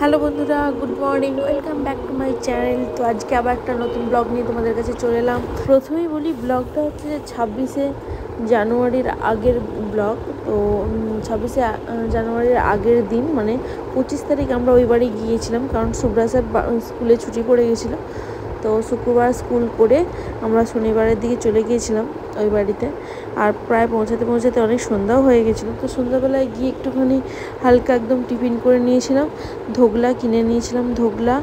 Hello বন্ধুরা, good morning, welcome back to my channel. তো আজকে আবার একটা নতুন ব্লগ নিয়ে তোমাদের কাছে চলে এলাম। প্রথমেই বলি, ব্লগটা হচ্ছে যে 26শে জানুয়ারির আগের ব্লগ। তো 26শে জানুয়ারির আগের দিন মানে 25 তারিখ আমরা ওই বাড়ি গিয়েছিলাম, কারণ শুভ্রা স্যার স্কুলে ছুটি পড়ে গেছিলো। তো শুক্রবার স্কুল করে আমরা শনিবারের দিকে চলে গিয়েছিলাম ওই বাড়িতে। আর প্রায় পৌঁছাতে অনেক সন্ধ্যাও হয়ে গেছিলো। তো সন্ধ্যাবেলায় গিয়ে একটুখানি হালকা একদম টিফিন করে নিয়েছিলাম, ধোগলা কিনে নিয়েছিলাম, ধোগলা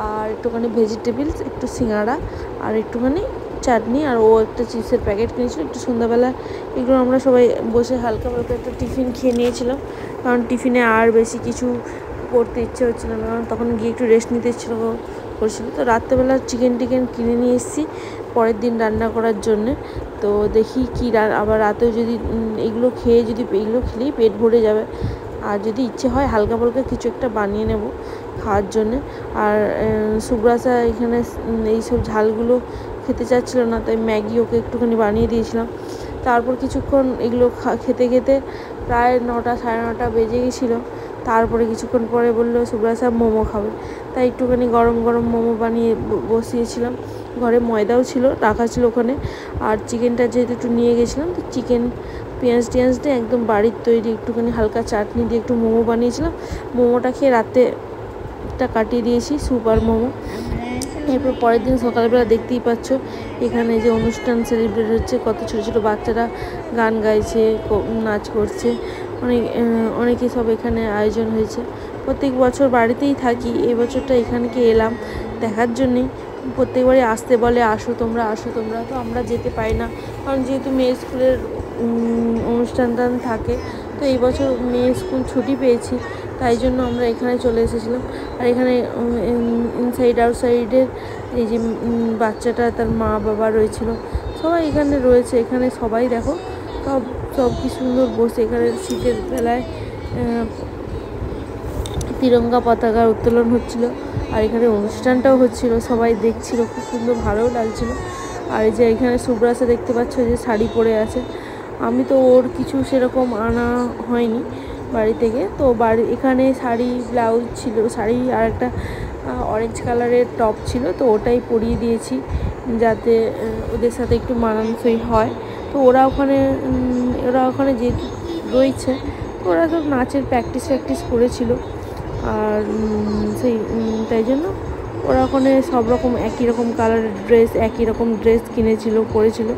আর একটুখানি ভেজিটেবলস, একটু সিঙ্গাড়া আর একটুখানি চাটনি, আর ও একটা চিপসের প্যাকেট কিনেছিল। একটু সন্ধ্যাবেলা এগুলো আমরা সবাই বসে হালকা একটা টিফিন খেয়ে নিয়েছিলাম, কারণ টিফিনে আর বেশি কিছু করতে ইচ্ছে হচ্ছিল না, কারণ তখন গিয়ে একটু রেস্ট নিতে করছিল। তো রাত্রেবেলা চিকেন কিনে নিয়ে এসেছি পরের দিন রান্না করার জন্যে। তো দেখি কি আবার রাতেও যদি এগুলো খেলেই পেট ভরে যাবে, আর যদি ইচ্ছে হয় হালকা ফালকা কিছু একটা বানিয়ে নেব খাওয়ার জন্যে। আর সুব্রাসা এখানে এইসব ঝালগুলো খেতে চাচ্ছিল না, তাই ম্যাগি ওকে একটুখানি বানিয়ে দিয়েছিলাম। তারপর কিছুক্ষণ এগুলো খেতে প্রায় 9টা সাড়ে 9টা বেজে গেছিলো। তারপরে কিছুক্ষণ পরে বললো সুব্রাসা মোমো খাবে, তাই একটুখানি গরম মোমো বানিয়ে বসিয়েছিলাম। ঘরে ময়দাও ছিল, রাখা ছিল ওখানে। আর চিকেনটা যেহেতু একটু নিয়ে গেছিলাম, তো চিকেন পেঁয়াজ দিয়ে একদম বাড়ির তৈরি একটুখানি হালকা চাটনি দিয়ে একটু মোমো বানিয়েছিলাম। মোমোটা খেয়ে রাতেটা কাটিয়ে দিয়েছি, সুপার মোমো। এরপর পরের দিন সকালবেলা দেখতেই পাচ্ছ এখানে যে অনুষ্ঠান সেলিব্রেট হচ্ছে, কত ছোটো ছোটো বাচ্চারা গান গাইছে, নাচ করছে, অনেকে সব এখানে আয়োজন হয়েছে। প্রত্যেক বছর বাড়িতেই থাকি, এই বছরটা এখানকে এলাম দেখার জন্যেই। প্রত্যেকবারই আসতে বলে আসো তোমরা। তো আমরা যেতে পারি না, কারণ যেহেতু মেয়ের স্কুলের অনুষ্ঠান থাকে। তো এই বছর মেয়ের স্কুল ছুটি পেয়েছি, তাই জন্য আমরা এখানে চলে এসেছিলাম। আর এখানে ইনসাইড আউটসাইডের এই যে বাচ্চাটা, তার মা বাবা রয়েছিল, সবাই এখানে রয়েছে। এখানে সবাই দেখো সব কি সুন্দর বসে এখানে শীতের বেলায় তিরঙ্গা পতাকার উত্তোলন হচ্ছিল, আর এখানে অনুষ্ঠানটাও হচ্ছিল, সবাই দেখছিল, খুব সুন্দর ভালোও লাগছিল। আর এই যে এখানে সুব্রাসা দেখতে পাচ্ছ যে শাড়ি পরে আছে। আমি তো ওর কিছু সেরকম আনা হয়নি বাড়ি থেকে, তো এখানে শাড়ি ব্লাউজ ছিল, শাড়ি আর একটা অরেঞ্জ কালারের টপ ছিল, তো ওটাই পরিয়ে দিয়েছি যাতে ওদের সাথে একটু মানানসই হয়। তো ওরা ওখানে যেহেতু রয়েছে, তো ওরা সব নাচের প্র্যাকটিস করেছিল, আর তাই জন্য ওরা ওখানে সব রকম একই রকম কালারের ড্রেস, একই রকম ড্রেস পরেছিল।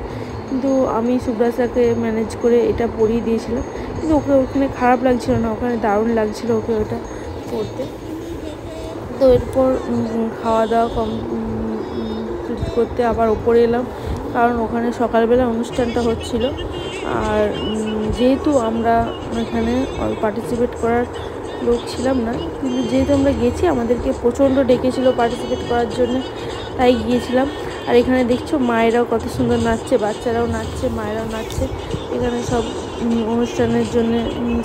কিন্তু আমি সুব্রাসাকে ম্যানেজ করে এটা পরিয়ে দিয়েছিলাম, কিন্তু ওকে ওখানে খারাপ লাগছিল না, ওখানে দারুণ লাগছিল ওকে ওটা করতে। তো এরপর খাওয়া দাওয়া করতে আবার ওপরে এলাম, কারণ ওখানে সকালবেলা অনুষ্ঠানটা হচ্ছিল। আর যেহেতু আমরা এখানে পার্টিসিপেট করার লোক ছিলাম না, কিন্তু যেহেতু আমরা গেছি, আমাদেরকে প্রচণ্ড ডেকেছিল পার্টিসিপেট করার জন্য, তাই গিয়েছিলাম। আর এখানে দেখছো মায়েরাও কত সুন্দর নাচছে, বাচ্চারাও নাচছে, মায়েরাও নাচছে। এখানে সব অনুষ্ঠানের জন্য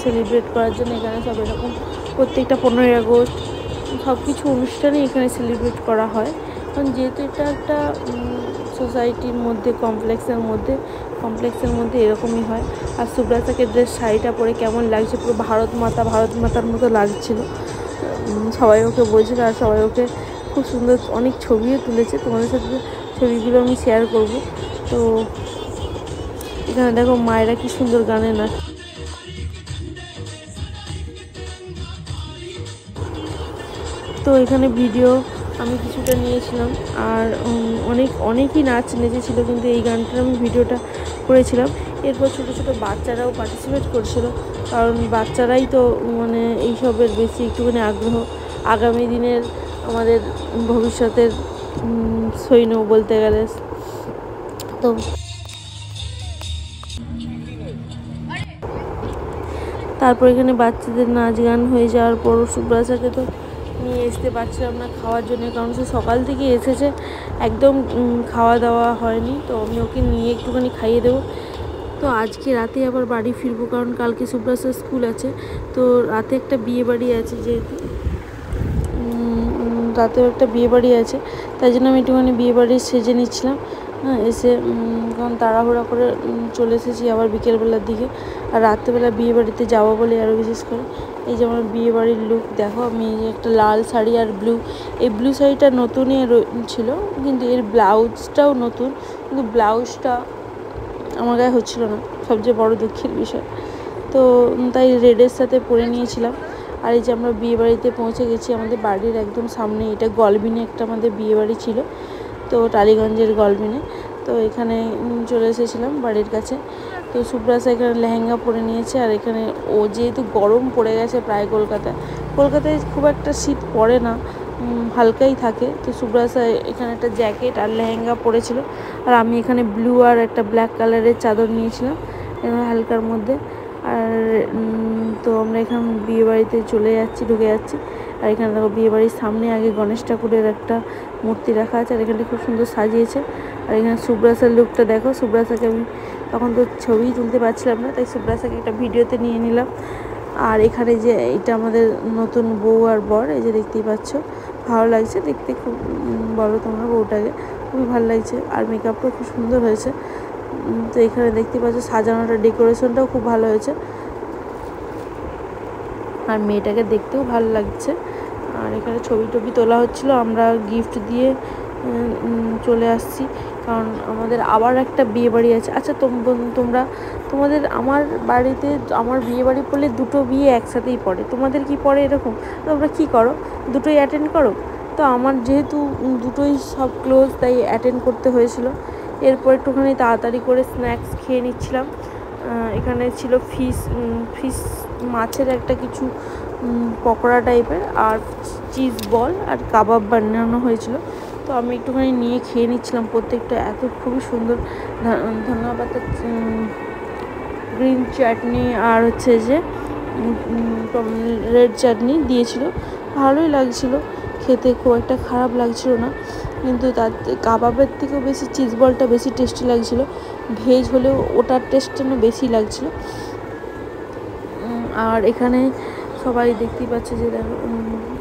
সেলিব্রেট করার জন্য এখানে সব এরকম প্রত্যেকটা 15ই আগস্ট সব কিছু অনুষ্ঠানে এখানে সেলিব্রেট করা হয়। কারণ যেহেতু এটা একটা সোসাইটির মধ্যে কমপ্লেক্সের মধ্যে এরকমই হয়। আর সুব্রাসাকে শাড়িটা পরে কেমন লাগছে, পুরো ভারত মাতার মতো লাগছিল। সবাই ওকে বলছিল, আর সবাই ওকে খুব সুন্দর অনেক ছবিও তুলেছে, তোমাদের সাথে ছবিগুলো আমি শেয়ার করব। তো এখানে দেখো মায়েরা কি সুন্দর গানে নাচ। তো এখানে ভিডিও আমি কিছুটা নিয়েছিলাম, আর অনেকই নাচ নেচেছিল, কিন্তু এই গানটার আমি ভিডিওটা করেছিলাম। এরপর ছোটো ছোটো বাচ্চারাও পার্টিসিপেট করছিল, কারণ বাচ্চারাই তো মানে এইসবের বেশি একটুখানি আগ্রহ। আগামী দিনের আমাদের ভবিষ্যতের সৈন্য বলতে গেলে। তো তারপর এখানে বাচ্চাদের নাচ গান হয়ে যাওয়ার পর সুব্রাসাকে তো নিয়ে আসতে পারছিলাম না খাওয়ার জন্য, কারণ সে সকাল থেকে এসেছে, একদম খাওয়া দাওয়া হয়নি। তো আমি ওকে নিয়ে একটুখানি খাইয়ে দেবো। তো আজকে রাতে আবার বাড়ি ফিরবো, কারণ কালকে সুব্রাসার স্কুল আছে। তো রাতে একটা বিয়ে বাড়ি আছে, যেহেতু রাতেও একটা বিয়ে বাড়ি আছে, তাই জন্য আমি একটুখানি বিয়ে বাড়ি সেজে নিচ্ছিলাম। হ্যাঁ এসে কারণ তাড়াহুড়া করে চলে এসেছি আবার বিকেলবেলার দিকে। আর রাত্রেবেলা বিয়ে বাড়িতে যাবো বলে আরও বিশেষ করে এই যে আমার বিয়ে বাড়ির লুক দেখো। আমি একটা লাল শাড়ি আর ব্লু, এই ব্লু শাড়িটা নতুনই ছিল কিন্তু এর ব্লাউজটাও নতুন, কিন্তু ব্লাউজটা আমার গায়ে হচ্ছিলো না, সবচেয়ে বড় দুঃখের বিষয়। তো তাই রেডের সাথে পরে নিয়েছিলাম। আর এই যে আমরা বিয়ে বাড়িতে পৌঁছে গেছি, আমাদের বাড়ির একদম সামনে। এটা গলবিনে একটা আমাদের বিয়ে বাড়ি ছিল, তো টালিগঞ্জের গলবিনে। তো এখানে চলে এসেছিলাম বাড়ির কাছে। তো সুব্রাসা এখানে লেহেঙ্গা পরে নিয়েছে। আর এখানে ও যেহেতু গরম পড়ে গেছে প্রায় কলকাতায় খুব একটা শীত পড়ে না, হালকাই থাকে। তো সুব্রাসা এখানে একটা জ্যাকেট আর লেহেঙ্গা পরেছিল, আর আমি এখানে ব্লু আর একটা ব্ল্যাক কালারের চাদর নিয়েছিলাম হালকার মধ্যে। আর তো আমরা এখানে বিয়ে বাড়িতে ঢুকে যাচ্ছি। আর এখানে দেখো বিয়ে বাড়ির সামনে আগে গণেশ ঠাকুরের একটা মূর্তি রাখা আছে, আর এখানে খুব সুন্দর সাজিয়েছে। আর এখানে সুব্রাসার লুকটা দেখো। সুব্রাসাকে আমি তখন তো ছবি তুলতে পারছিলাম না, তাই সুব্রাসাকে একটা ভিডিওতে নিয়ে নিলাম। আর এখানে যে এটা আমাদের নতুন বউ আর বর, এই যে দেখতেই পাচ্ছ, ভালো লাগছে দেখতে। খুব বলো তোমরা বউটাকে, খুবই ভালো লাগছে। আর মেকআপটাও খুব সুন্দর হয়েছে। তো এখানে দেখতে পাচ্ছ সাজানোটা, ডেকোরেশনটাও খুব ভালো হয়েছে, আর মেয়েটাকে দেখতেও ভালো লাগছে। আর এখানে ছবি টবি তোলা হচ্ছিলো, আমরা গিফট দিয়ে চলে আসছি, কারণ আমাদের আবার একটা বিয়ে বাড়ি আছে। আচ্ছা তোমাদের আমার বাড়িতে আমার বিয়ে বাড়ি পড়লে দুটো বিয়ে একসাথেই পড়ে, তোমাদের কি পড়ে এরকম? তোমরা কি করো, দুটোই অ্যাটেন্ড করো? তো আমার যেহেতু দুটোই সব ক্লোজ, তাই অ্যাটেন্ড করতে হয়েছিল। এরপর একটুখানি তাড়াতাড়ি করে স্ন্যাক্স খেয়ে নিচ্ছিলাম। এখানে ছিল ফিশ মাছের একটা কিছু পকোড়া টাইপের, আর চিজ বল আর কাবাব বানানো হয়েছিল। তো আমি একটুখানি নিয়ে খেয়ে নিচ্ছিলাম প্রত্যেকটা। এত খুবই সুন্দর ধনিয়া পাতা, গ্রিন চাটনি, আর হচ্ছে যে রেড চাটনি দিয়েছিল, ভালোই লাগছিল খেতে, খুব একটা খারাপ লাগছিল না। কিন্তু তার কাবাবের থেকেও বেশি চিজ বলটা বেশি টেস্টি লাগছিলো। ভেজ হলেও ওটার টেস্ট যেন বেশি লাগছিলো। আর এখানে সবাই দেখতেই পাচ্ছে যে দেখো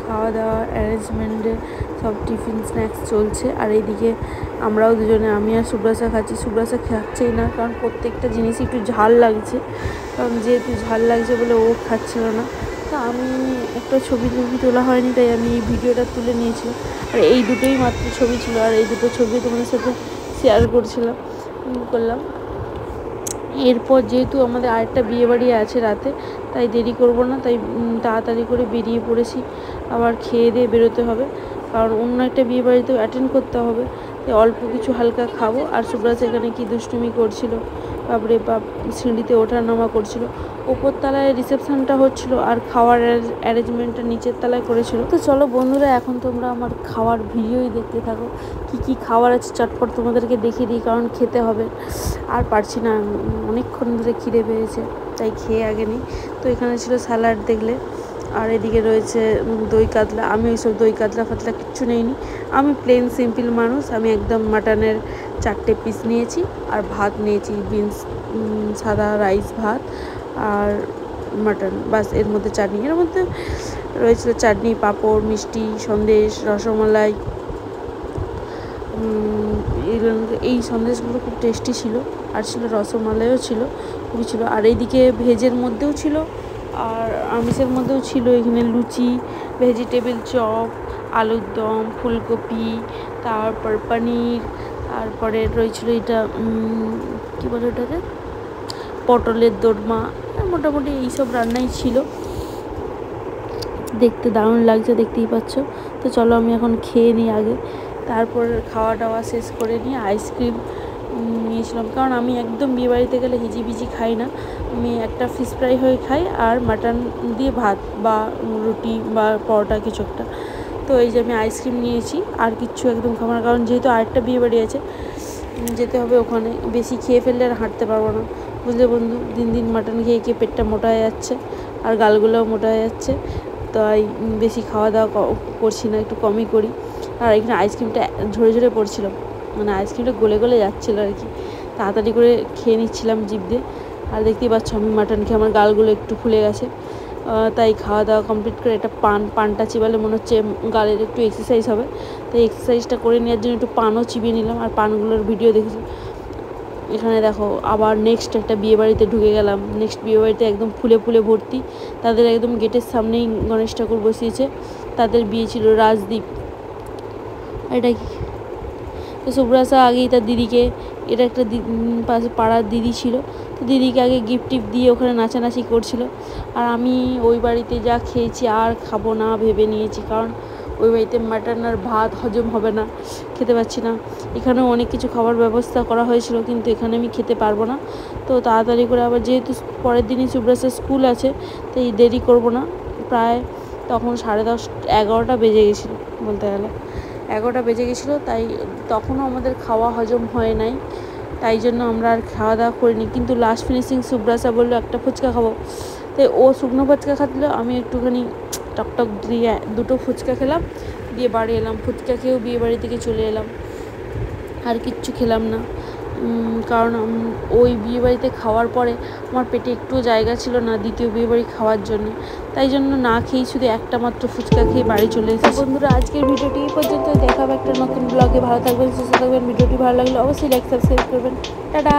খাওয়া দাওয়া অ্যারেঞ্জমেন্টে সব টিফিন স্ন্যাক্স চলছে। আর এইদিকে আমরাও দুজনে, আমি আর সুব্রাসা খাচ্ছি। সুব্রাসা খাচ্ছেই না, কারণ প্রত্যেকটা জিনিসই একটু ঝাল লাগছে, কারণ যেহেতু ঝাল লাগছে বলে ও খাচ্ছিল না। তা আমি একটা ছবি তোলা হয়নি, তাই আমি এই ভিডিওটা তুলে নিয়েছিলাম। আর এই দুটোই মাত্র ছবি ছিল, আর এই দুটো ছবি তোমাদের সাথে শেয়ার করলাম। এরপর যেহেতু আমাদের আরেকটা বিয়েবাড়ি আছে রাতে, তাই দেরি করব না, তাই তাড়াতাড়ি করে বেরিয়ে পড়েছি। আবার খেয়ে দিয়ে বেরোতে হবে, কারণ অন্য একটা বিয়েবাড়িতেও অ্যাটেন্ড করতে হবে। তাই অল্প কিছু হালকা খাবো। আর সুব্রাজ এখানে কি দুষ্টুমি করছিল, বাপরে বাপ, সিঁড়িতে ওঠা নামা করছিল। ওপর তলায় রিসেপশনটা হচ্ছিল, আর খাওয়ার অ্যারেঞ্জমেন্টটা নিচের তলায় করেছিল। তো চলো বন্ধুরা, এখন তোমরা আমার খাওয়ার ভিডিওই দেখতে থাকো। কি খাবার আছে চটপট তোমাদেরকে দেখিয়ে দিই, কারণ খেতে হবে। আর পারছি না, অনেকক্ষণ ধরে খিদে পেয়েছে, তাই খেয়ে আগে নিই। তো এখানে ছিল স্যালাড দেখলে, আর এদিকে রয়েছে দই কাতলা। আমি ওইসব দই কাতলা ফাতলা কিচ্ছু নেইনি, আমি প্লেন সিম্পল মানুষ। আমি একদম মাটনের 4টে পিস নিয়েছি, আর ভাত নিয়েছি, বিনস সাদা রাইস ভাত আর মাটন, বাস। এর মধ্যে চাটনি, এর মধ্যে রয়েছিল চাটনি, পাঁপড়, মিষ্টি, সন্দেশ, রসমালাই। এই সন্দেশগুলো খুব টেস্টি ছিল, আর ছিল রসমালাইও ছিল, খুবই ছিল। আর এইদিকে ভেজের মধ্যেও ছিল, আর আমিষের মধ্যেও ছিল। এখানে লুচি, ভেজিটেবিল চপ, আলুর দম, ফুলকপি, তারপর পনির, তারপরে রয়েছিল এটা কী বলে ওটাকে, পটলের দোরমা। মোটামুটি এইসব রান্নাই ছিল, দেখতে দারুণ লাগছে, দেখতেই পাচ্ছ। তো চলো আমি এখন খেয়ে নিই আগে, তারপর খাওয়া দাওয়া শেষ করে নিয়ে আইসক্রিম নিয়েছিলাম, কারণ আমি একদম বিয়েবাড়িতে গেলে হিজিবিজি খাই না। আমি একটা ফিশ ফ্রাই হয়ে খাই, আর মাটন দিয়ে ভাত বা রুটি বা পরোটা কিছু একটা। তো এই যে আমি আইসক্রিম নিয়েছি, আর কিচ্ছু একদম খাবো না, কারণ যেহেতু আরেকটা বিয়েবাড়ি আছে, যেতে হবে ওখানে। বেশি খেয়ে ফেললে আর হাঁটতে পারবো না, বুঝলে বন্ধু। দিন দিন মাটন খেয়ে খেয়ে পেটটা মোটা হয়ে যাচ্ছে, আর গালগুলোও মোটা হয়ে যাচ্ছে, তাই বেশি খাওয়া দাওয়া করছি না, একটু কমই করি। আর এখানে আইসক্রিমটা ঝরে ঝরে পড়ছিল, মানে আইসক্রিমটা গলে গলে যাচ্ছিলো আর কি, তাড়াতাড়ি করে খেয়ে নিচ্ছিলাম জিভ দিয়ে। আর দেখতেই পাচ্ছ আমি মাটন খেয়ে আমার গালগুলো একটু ফুলে গেছে, তাই খাওয়া দাওয়া কমপ্লিট করে একটা পানটা চিবালে মনে হচ্ছে গালের একটু এক্সারসাইজ হবে, তাই এক্সারসাইজটা করে নেওয়ার জন্য একটু পানও চিবিয়ে নিলাম আর পানগুলোর ভিডিও দেখেছি। এখানে দেখো আবার নেক্সট একটা বিয়েবাড়িতে ঢুকে গেলাম। নেক্সট বিয়েবাড়িতে একদম ফুলে ফুলে ভর্তি, তাদের একদম গেটের সামনেই গণেশ ঠাকুর বসিয়েছে। তাদের বিয়ে ছিল রাজদীপ। এটা কি তো সুব্রাসা আগেই তার দিদিকে, এটা একটা পাশে পাড়ার দিদি ছিল, তো দিদিকে আগে গিফট টিফট দিয়ে ওখানে নাচানাচি করছিল। আর আমি ওই বাড়িতে যা খেয়েছি আর খাবো না ভেবে নিয়েছি, কারণ ওই বাড়িতে মাটন আর ভাত হজম হবে না, খেতে পাচ্ছি না। এখানেও অনেক কিছু খাবার ব্যবস্থা করা হয়েছিল, কিন্তু এখানে আমি খেতে পারবো না। তো তাড়াতাড়ি করে আবার যেহেতু পরের দিনই সুব্রাসের স্কুল আছে, তাই দেরি করব না। প্রায় তখন 10:30 11টা বেজে গেছিলো, বলতে গেলে 11টা বেজে গেছিলো। তাই তখনও আমাদের খাওয়া হজম হয় নাই, তাই জন্য আমরা আর খাওয়া দাওয়া করিনি। কিন্তু লাস্ট ফিনিশিং সুব্রাসা বললো একটা ফুচকা খাবো, তাই ও শুকনো ফুচকা খাচ্ছিলো, আমি একটুখানি টকটক দিয়ে 2টো ফুচকা খেলাম, দিয়ে বাড়ি এলাম। ফুচকা খেয়েও বিয়ে বাড়ি থেকে চলে এলাম, আর কিচ্ছু খেলাম না। কারণ ওই বিয়েবাড়িতে খাওয়ার পরে আমার পেটে একটুও জায়গা ছিল না দ্বিতীয় বিয়েবাড়ি খাওয়ার জন্য, তাই জন্য না খেয়েই শুধু একটা মাত্র ফুচকা খেয়ে বাড়ি চলে এসেছি। বন্ধুরা, আজকের ভিডিওটি এই পর্যন্ত। দেখা হবে একটা নতুন ব্লগে। ভালো থাকবেন, সুস্থ থাকবেন। ভিডিওটি ভালো লাগলে অবশ্যই লাইক সাবস্ক্রাইব করবেন। টাটা।